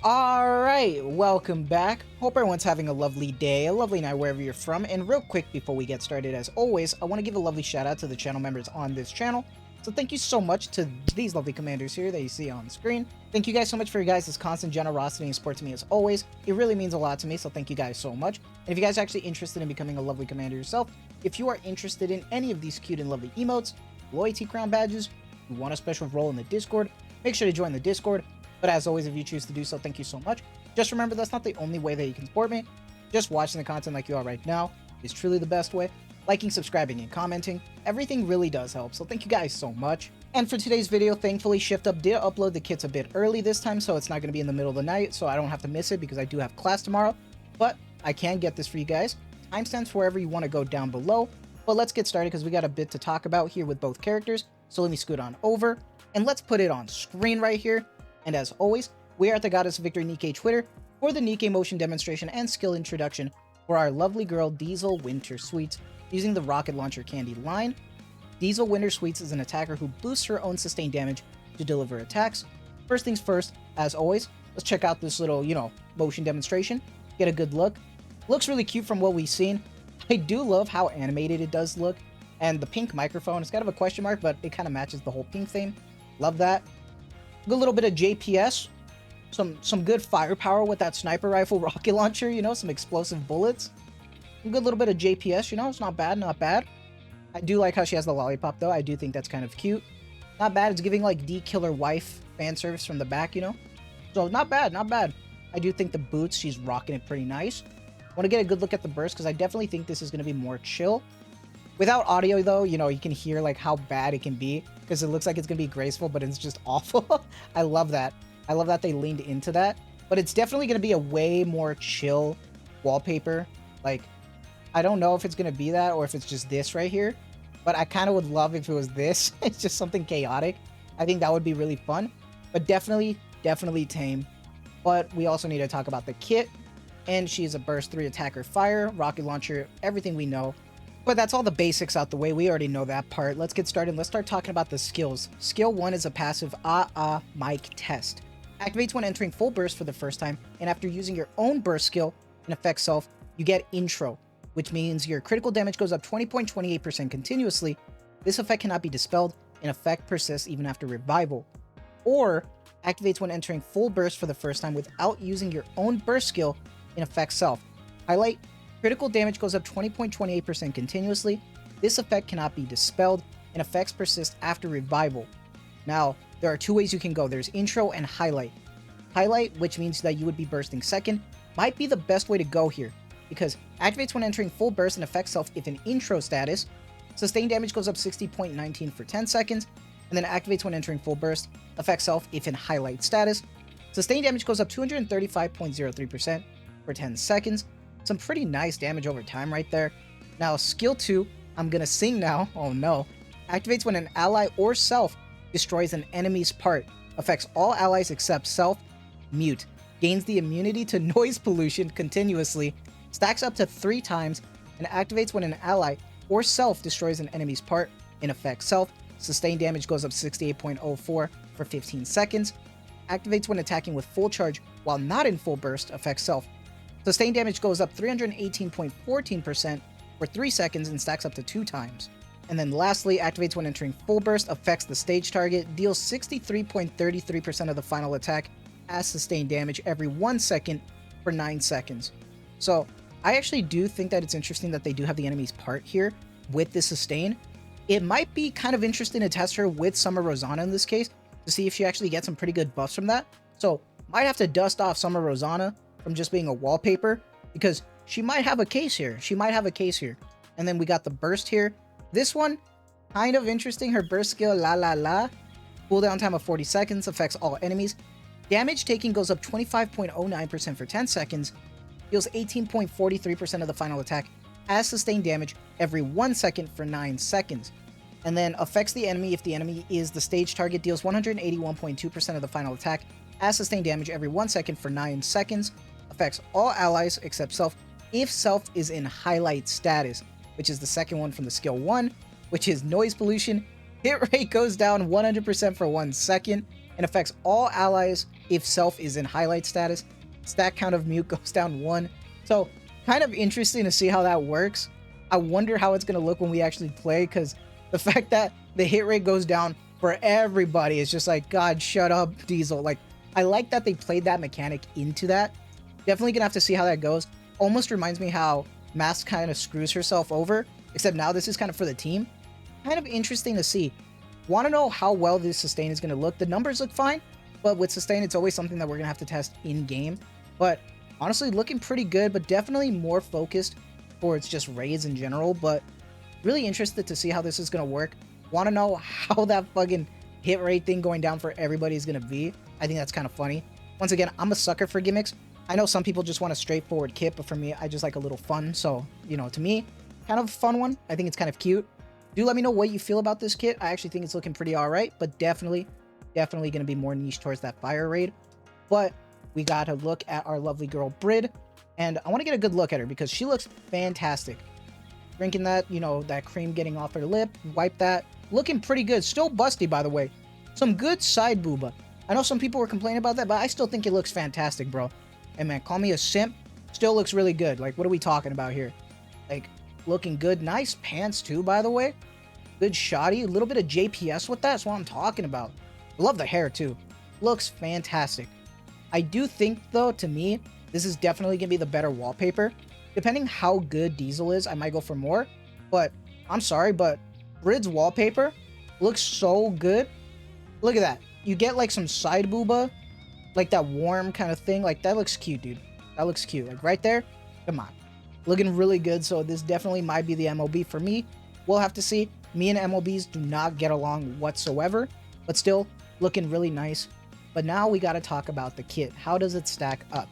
Alright, welcome back. Hope everyone's having a lovely day, a lovely night wherever you're from. And real quick before we get started, as always, I want to give a lovely shout out to the channel members on this channel. So thank you so much to these lovely commanders here that you see on screen. Thank you guys so much for your guys' constant generosity and support to me as always. It really means a lot to me, so thank you guys so much. And if you guys are actually interested in becoming a lovely commander yourself, if you are interested in any of these cute and lovely emotes, loyalty crown badges, you want a special role in the Discord, make sure to join the Discord. But as always, if you choose to do so, thank you so much. Just remember, that's not the only way that you can support me. Just watching the content like you are right now is truly the best way. Liking, subscribing, and commenting, everything really does help, so thank you guys so much. And for today's video, thankfully, ShiftUp did upload the kits a bit early this time, so it's not going to be in the middle of the night, so I don't have to miss it because I do have class tomorrow. But I can get this for you guys. Timestamps wherever you want to go down below. But let's get started because we got a bit to talk about here with both characters. So let me scoot on over, and let's put it on screen right here. And as always, we are at the Goddess of Victory Nikke Twitter for the Nikke motion demonstration and skill introduction for our lovely girl Diesel Winter Sweets using the Rocket Launcher Candy line. Diesel Winter Sweets is an attacker who boosts her own sustained damage to deliver attacks. First things first, as always, let's check out this little, motion demonstration. Get a good look. Looks really cute from what we've seen. I do love how animated it does look. And the pink microphone, it's kind of a question mark, but it kind of matches the whole pink theme. Love that. Good little bit of JPS, some good firepower with that sniper rifle rocket launcher, some explosive bullets. A good little bit of JPS, it's not bad, not bad. I do like how she has the lollipop though. I do think that's kind of cute. Not bad. It's giving like D Killer Wife fan service from the back, So not bad, not bad. I do think the boots, she's rocking it pretty nice. Want to get a good look at the burst because I definitely think this is going to be more chill. Without audio though, you can hear like how bad it can be because it looks like it's going to be graceful, but it's just awful. I love that. I love that they leaned into that, but it's definitely going to be a way more chill wallpaper. Like, I don't know if it's going to be that or if it's just this right here, but I kind of would love if it was this. It's just something chaotic. I think that would be really fun, but definitely tame. But we also need to talk about the kit, and she's a burst 3 attacker fire, rocket launcher, everything we know. But that's all the basics out the way. We already know that part. Let's get started. Let's start talking about the skills. Skill 1 is a passive mic test. Activates when entering full burst for the first time, and after using your own burst skill and effect self, you get intro, which means your critical damage goes up 20.28% continuously. This effect cannot be dispelled, and effect persists even after revival. Or activates when entering full burst for the first time without using your own burst skill and effect self. Highlight. Critical damage goes up 20.28% continuously. This effect cannot be dispelled, and effects persist after revival. Now, there are two ways you can go. There's intro and highlight. Highlight, which means that you would be bursting second, might be the best way to go here, because activates when entering full burst and effect self if in intro status. Sustained damage goes up 60.19 for 10 seconds, and then activates when entering full burst, effect self if in highlight status. Sustained damage goes up 235.03% for 10 seconds. Some pretty nice damage over time right there. Now, skill 2, I'm gonna sing now, oh no. Activates when an ally or self destroys an enemy's part. Affects all allies except self. Mute. Gains the immunity to noise pollution continuously. Stacks up to 3 times. And activates when an ally or self destroys an enemy's part. In effect self. Sustained damage goes up 68.04 for 15 seconds. Activates when attacking with full charge while not in full burst. Affects self. Sustained damage goes up 318.14% for 3 seconds and stacks up to 2 times. And then lastly, activates when entering full burst, affects the stage target, deals 63.33% of the final attack as sustained damage every 1 second for 9 seconds. So I actually do think that it's interesting that they do have the enemy's part here with this sustain. It might be kind of interesting to test her with Summer Rosanna in this case to see if she actually gets some pretty good buffs from that. So might have to dust off Summer Rosanna from just being a wallpaper, because she might have a case here. And then we got the burst here. This one, kind of interesting. Her burst skill, cooldown time of 40 seconds, affects all enemies. Damage taking goes up 25.09% for 10 seconds, deals 18.43% of the final attack as sustained damage every 1 second for 9 seconds. And then affects the enemy if the enemy is the stage target, deals 181.2% of the final attack as sustained damage every 1 second for 9 seconds. Affects all allies except self if self is in highlight status, which is the second one from the skill 1, which is noise pollution. Hit rate goes down 100% for 1 second and affects all allies if self is in highlight status. Stack count of mute goes down 1. So kind of interesting to see how that works. I wonder how it's going to look when we actually play, because the fact that the hit rate goes down for everybody is just like, God, shut up, Diesel. Like, I like that they played that mechanic into that. Definitely gonna have to see how that goes. Almost reminds me how Mask kind of screws herself over, except now this is kind of for the team. Kind of interesting to see. Want to know how well this sustain is going to look. The numbers look fine, but with sustain, it's always something that we're going to have to test in-game. But honestly, looking pretty good, but definitely more focused towards just raids in general. But really interested to see how this is going to work. Want to know how that fucking hit rate thing going down for everybody is going to be. I think that's kind of funny. Once again, I'm a sucker for gimmicks. I know some people just want a straightforward kit, but for me, I just like a little fun. So, you know, to me, kind of a fun one. I think it's kind of cute. Do let me know what you feel about this kit. I actually think it's looking pretty alright, but definitely going to be more niche towards that fire raid. But we got to look at our lovely girl, Brid. And I want to get a good look at her because she looks fantastic. Drinking that, you know, that cream getting off her lip. Wipe that. Looking pretty good. Still busty, by the way. Some good side booba. I know some people were complaining about that, but I still think it looks fantastic, bro. Hey, man, call me a simp. Still looks really good. Like, what are we talking about here? Like, looking good. Nice pants, too, by the way. Good shoddy. A little bit of JPS with that. That's what I'm talking about. I love the hair, too. Looks fantastic. I do think, though, to me, this is definitely going to be the better wallpaper. Depending how good Diesel is, I might go for more. But, I'm sorry, but Brid's wallpaper looks so good. Look at that. You get, like, some side booba. Like, that warm kind of thing. Like, that looks cute, dude. That looks cute. Like, right there. Come on. Looking really good. So, this definitely might be the MLB for me. We'll have to see. Me and MLBs do not get along whatsoever. But still, looking really nice. But now we got to talk about the kit. How does it stack up?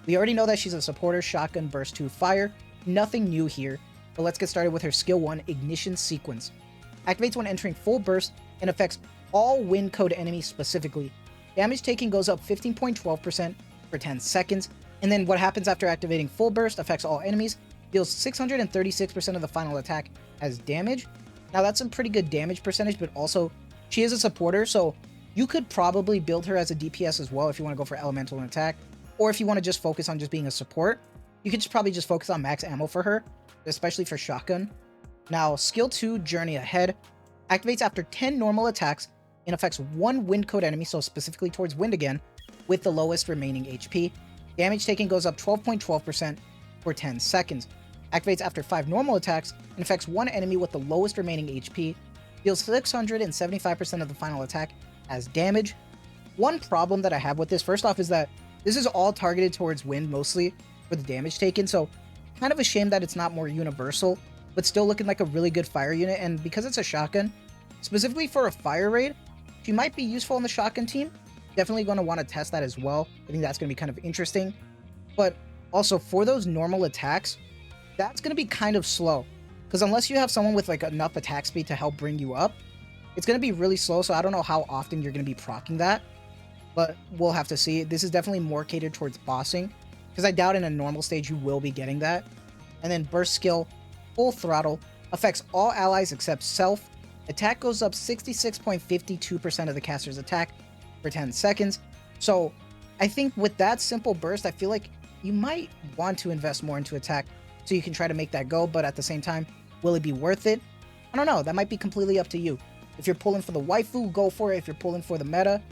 We already know that she's a supporter, shotgun, burst 2, fire. Nothing new here. But let's get started with her skill 1, ignition sequence. Activates when entering full burst and affects all wind code enemies specifically. Damage taken goes up 15.12% for 10 seconds. And then what happens after activating full burst affects all enemies. Deals 636% of the final attack as damage. Now that's some pretty good damage percentage, but also she is a supporter, so you could probably build her as a DPS as well if you want to go for elemental and attack. Or if you want to just focus on just being a support, you could just probably just focus on max ammo for her, especially for shotgun. Now, skill 2, Journey Ahead, activates after 10 normal attacks and affects one wind code enemy, so specifically towards wind again, with the lowest remaining HP. Damage taken goes up 12.12% for 10 seconds. Activates after 5 normal attacks and affects one enemy with the lowest remaining HP. Deals 675% of the final attack as damage. One problem that I have with this, first off, is that this is all targeted towards wind mostly for the damage taken, so kind of a shame that it's not more universal, but still looking like a really good fire unit. And because it's a shotgun, specifically for a fire raid, she might be useful in the shotgun team. Definitely going to want to test that as well. I think that's going to be kind of interesting. But also for those normal attacks, that's going to be kind of slow. Because unless you have someone with like enough attack speed to help bring you up, it's going to be really slow. So I don't know how often you're going to be proccing that. But we'll have to see. This is definitely more catered towards bossing. Because I doubt in a normal stage you will be getting that. And then burst skill, full throttle, affects all allies except self. Attack goes up 66.52% of the caster's attack for 10 seconds. So I think with that simple burst, I feel like you might want to invest more into attack so you can try to make that go. But at the same time, will it be worth it? I don't know. That might be completely up to you. If you're pulling for the waifu, go for it. If you're pulling for the meta,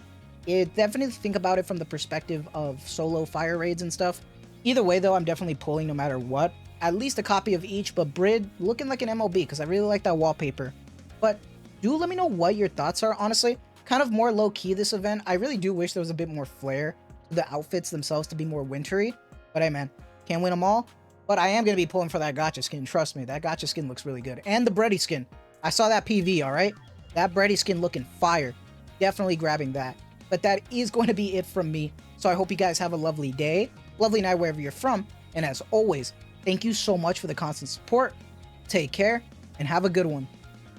definitely think about it from the perspective of solo fire raids and stuff. Either way, though, I'm definitely pulling no matter what. At least a copy of each, but Brid looking like an MLB because I really like that wallpaper. But do let me know what your thoughts are, honestly. Kind of more low-key this event. I really do wish there was a bit more flair to the outfits themselves to be more wintry. But hey, man, can't win them all. But I am going to be pulling for that gacha skin. Trust me, that gacha skin looks really good. And the bready skin. I saw that PV, alright? That bready skin looking fire. Definitely grabbing that. But that is going to be it from me. So I hope you guys have a lovely day, lovely night wherever you're from. And as always, thank you so much for the constant support. Take care and have a good one.